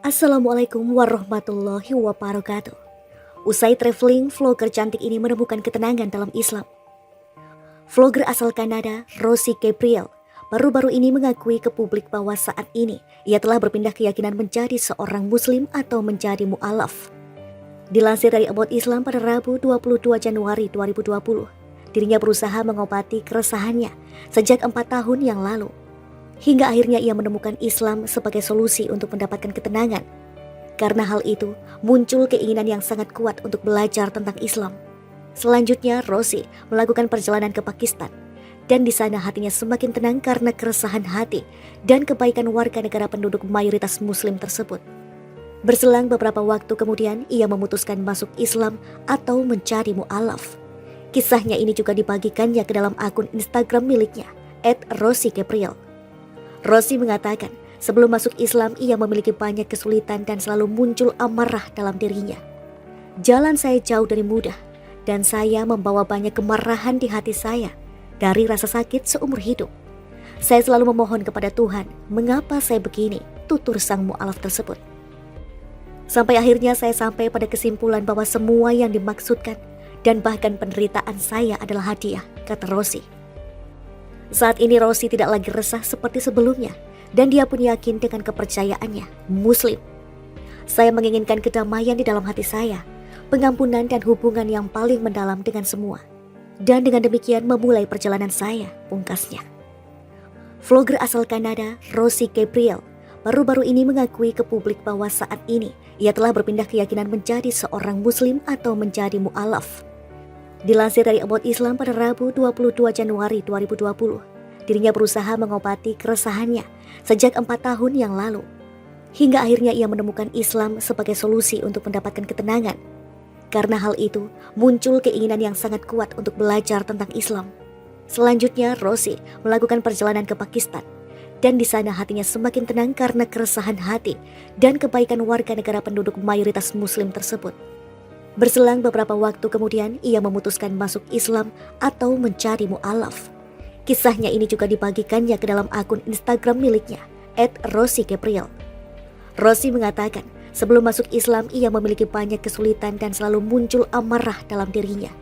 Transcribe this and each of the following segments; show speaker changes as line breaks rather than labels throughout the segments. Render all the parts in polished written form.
Assalamualaikum warahmatullahi wabarakatuh. Usai traveling, vlogger cantik ini menemukan ketenangan dalam Islam. Vlogger asal Kanada, Rosie Gabriel, baru-baru ini mengakui ke publik bahwa saat ini ia telah berpindah keyakinan menjadi seorang muslim atau menjadi mu'alaf. Dilansir dari About Islam pada Rabu 22 Januari 2020, dirinya berusaha mengobati keresahannya sejak 4 tahun yang lalu. Hingga akhirnya ia menemukan Islam sebagai solusi untuk mendapatkan ketenangan. Karena hal itu, muncul keinginan yang sangat kuat untuk belajar tentang Islam. Selanjutnya, Rosie melakukan perjalanan ke Pakistan. Dan di sana hatinya semakin tenang karena keresahan hati dan kebaikan warga negara penduduk mayoritas Muslim tersebut. Berselang beberapa waktu kemudian, ia memutuskan masuk Islam atau menjadi mu'alaf. Kisahnya ini juga dibagikannya ke dalam akun Instagram miliknya, @RosieGabriel. Rosie mengatakan, sebelum masuk Islam ia memiliki banyak kesulitan dan selalu muncul amarah dalam dirinya. Jalan saya jauh dari mudah dan saya membawa banyak kemarahan di hati saya dari rasa sakit seumur hidup. Saya selalu memohon kepada Tuhan, mengapa saya begini, tutur sang mu'alaf tersebut. Sampai akhirnya saya sampai pada kesimpulan bahwa semua yang dimaksudkan dan bahkan penderitaan saya adalah hadiah, kata Rosie. Saat ini Rosie tidak lagi resah seperti sebelumnya dan dia pun yakin dengan kepercayaannya, Muslim. Saya menginginkan kedamaian di dalam hati saya, pengampunan dan hubungan yang paling mendalam dengan semua. Dan dengan demikian memulai perjalanan saya, pungkasnya. Vlogger asal Kanada, Rosie Gabriel, baru-baru ini mengakui ke publik bahwa saat ini ia telah berpindah keyakinan menjadi seorang Muslim atau menjadi mu'alaf. Dilansir dari About Islam pada Rabu 22 Januari 2020, dirinya berusaha mengobati keresahannya sejak 4 tahun yang lalu. Hingga akhirnya ia menemukan Islam sebagai solusi untuk mendapatkan ketenangan. Karena hal itu, muncul keinginan yang sangat kuat untuk belajar tentang Islam. Selanjutnya, Rosie melakukan perjalanan ke Pakistan. Dan di sana hatinya semakin tenang karena keresahan hati dan kebaikan warga negara penduduk mayoritas Muslim tersebut. Berselang beberapa waktu kemudian, ia memutuskan masuk Islam atau menjadi mu'alaf. Kisahnya ini juga dibagikannya ke dalam akun Instagram miliknya, @RosieGabriel. Rosie mengatakan, sebelum masuk Islam ia memiliki banyak kesulitan dan selalu muncul amarah dalam dirinya.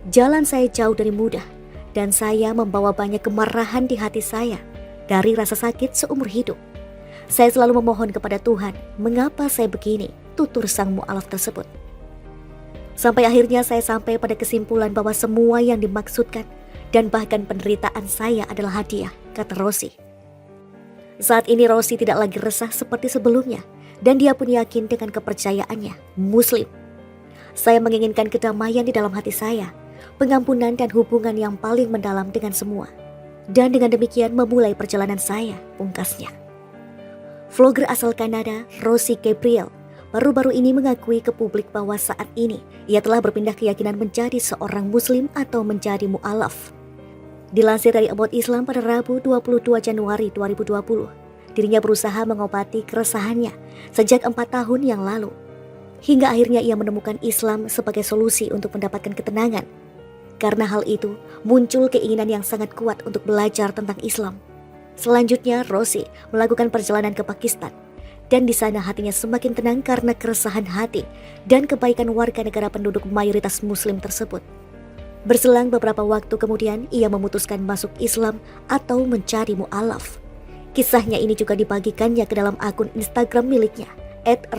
Jalan saya jauh dari mudah dan saya membawa banyak kemarahan di hati saya dari rasa sakit seumur hidup. Saya selalu memohon kepada Tuhan, mengapa saya begini, tutur sang mu'alaf tersebut. Sampai akhirnya saya sampai pada kesimpulan bahwa semua yang dimaksudkan dan bahkan penderitaan saya adalah hadiah, kata Rosie. Saat ini Rosie tidak lagi resah seperti sebelumnya dan dia pun yakin dengan kepercayaannya, Muslim. Saya menginginkan kedamaian di dalam hati saya, pengampunan dan hubungan yang paling mendalam dengan semua. Dan dengan demikian memulai perjalanan saya, pungkasnya. Vlogger asal Kanada, Rosie Gabriel, baru-baru ini mengakui ke publik bahwa saat ini ia telah berpindah keyakinan menjadi seorang Muslim atau menjadi mu'alaf. Dilansir dari About Islam pada Rabu 22 Januari 2020, dirinya berusaha mengobati keresahannya sejak 4 tahun yang lalu. Hingga akhirnya ia menemukan Islam sebagai solusi untuk mendapatkan ketenangan. Karena hal itu, muncul keinginan yang sangat kuat untuk belajar tentang Islam. Selanjutnya, Rosie melakukan perjalanan ke Pakistan. Dan di sana hatinya semakin tenang karena keresahan hati dan kebaikan warga negara penduduk mayoritas Muslim tersebut. Berselang beberapa waktu kemudian, ia memutuskan masuk Islam atau menjadi mu'alaf. Kisahnya ini juga dibagikannya ke dalam akun Instagram miliknya,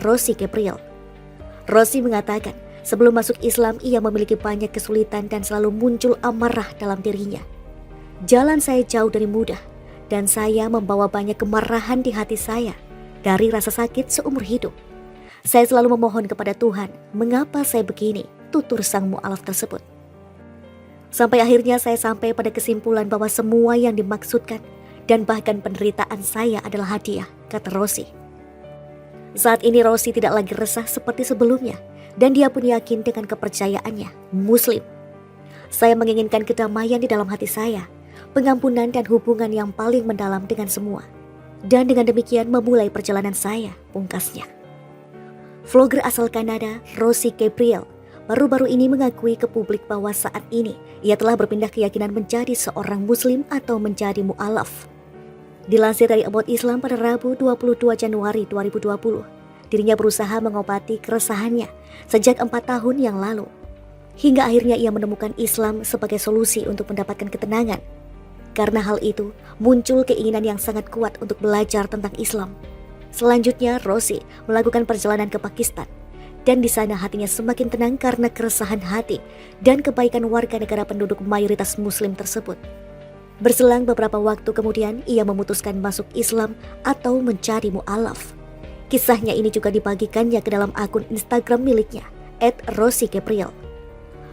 @RosieGabriel. Rosie mengatakan, sebelum masuk Islam ia memiliki banyak kesulitan dan selalu muncul amarah dalam dirinya. Jalan saya jauh dari mudah dan saya membawa banyak kemarahan di hati saya dari rasa sakit seumur hidup. Saya selalu memohon kepada Tuhan, mengapa saya begini, tutur sang mu'alaf tersebut. Sampai akhirnya saya sampai pada kesimpulan bahwa semua yang dimaksudkan dan bahkan penderitaan saya adalah hadiah, kata Rosie. Saat ini Rosie tidak lagi resah seperti sebelumnya dan dia pun yakin dengan kepercayaannya, Muslim. Saya menginginkan kedamaian di dalam hati saya, pengampunan dan hubungan yang paling mendalam dengan semua. Dan dengan demikian memulai perjalanan saya, pungkasnya. Vlogger asal Kanada, Rosie Gabriel, baru-baru ini mengakui ke publik bahwa saat ini ia telah berpindah keyakinan menjadi seorang Muslim atau menjadi mu'alaf. Dilansir dari About Islam pada Rabu 22 Januari 2020, dirinya berusaha mengobati keresahannya sejak 4 tahun yang lalu. Hingga akhirnya ia menemukan Islam sebagai solusi untuk mendapatkan ketenangan. Karena hal itu, muncul keinginan yang sangat kuat untuk belajar tentang Islam. Selanjutnya, Rosie melakukan perjalanan ke Pakistan. Dan di sana hatinya semakin tenang karena keresahan hati dan kebaikan warga negara penduduk mayoritas Muslim tersebut. Berselang beberapa waktu kemudian, ia memutuskan masuk Islam atau menjadi mu'alaf. Kisahnya ini juga dibagikannya ke dalam akun Instagram miliknya, @RosieGabriel.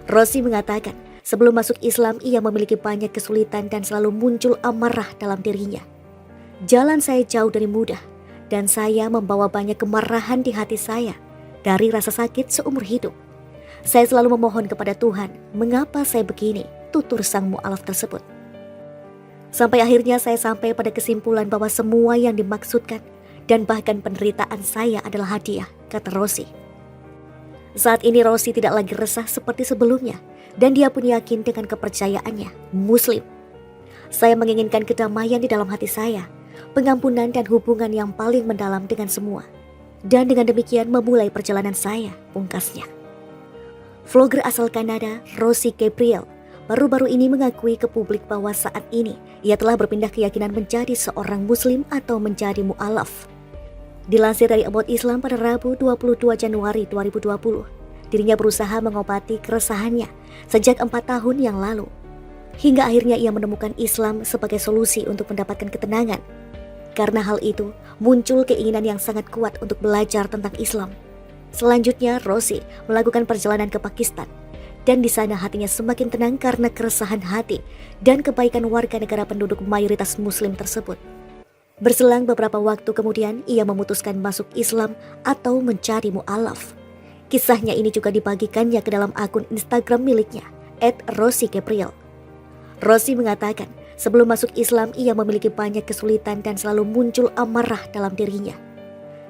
Rosie mengatakan, sebelum masuk Islam ia memiliki banyak kesulitan dan selalu muncul amarah dalam dirinya. Jalan saya jauh dari mudah, dan saya membawa banyak kemarahan di hati saya dari rasa sakit seumur hidup. Saya selalu memohon kepada Tuhan, mengapa saya begini, tutur sang mu'alaf tersebut. Sampai akhirnya saya sampai pada kesimpulan bahwa semua yang dimaksudkan dan bahkan penderitaan saya adalah hadiah, kata Rosie. Saat ini Rosie tidak lagi resah seperti sebelumnya dan dia pun yakin dengan kepercayaannya, Muslim. Saya menginginkan kedamaian di dalam hati saya, pengampunan dan hubungan yang paling mendalam dengan semua. Dan dengan demikian memulai perjalanan saya, pungkasnya. Vlogger asal Kanada, Rosie Gabriel, baru-baru ini mengakui ke publik bahwa saat ini ia telah berpindah keyakinan menjadi seorang Muslim atau menjadi mu'alaf. Dilansir dari About Islam pada Rabu 22 Januari 2020, dirinya berusaha mengobati keresahannya sejak 4 tahun yang lalu. Hingga akhirnya ia menemukan Islam sebagai solusi untuk mendapatkan ketenangan. Karena hal itu, muncul keinginan yang sangat kuat untuk belajar tentang Islam. Selanjutnya, Rosie melakukan perjalanan ke Pakistan. Dan di sana hatinya semakin tenang karena keresahan hati dan kebaikan warga negara penduduk mayoritas Muslim tersebut. Berselang beberapa waktu kemudian, ia memutuskan masuk Islam atau menjadi mu'alaf. Kisahnya ini juga dibagikannya ke dalam akun Instagram miliknya, @RosieGabriel. Rosie mengatakan, sebelum masuk Islam ia memiliki banyak kesulitan dan selalu muncul amarah dalam dirinya.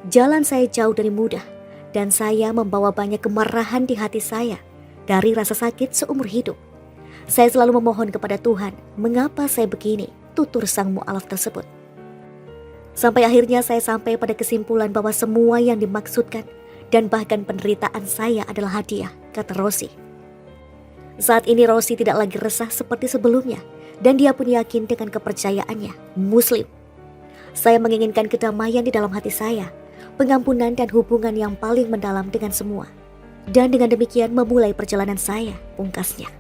Jalan saya jauh dari mudah, dan saya membawa banyak kemarahan di hati saya dari rasa sakit seumur hidup. Saya selalu memohon kepada Tuhan, mengapa saya begini, tutur sang mu'alaf tersebut. Sampai akhirnya saya sampai pada kesimpulan bahwa semua yang dimaksudkan dan bahkan penderitaan saya adalah hadiah, kata Rosie. Saat ini Rosie tidak lagi resah seperti sebelumnya dan dia pun yakin dengan kepercayaannya, Muslim. Saya menginginkan kedamaian di dalam hati saya, pengampunan dan hubungan yang paling mendalam dengan semua. Dan dengan demikian memulai perjalanan saya, pungkasnya.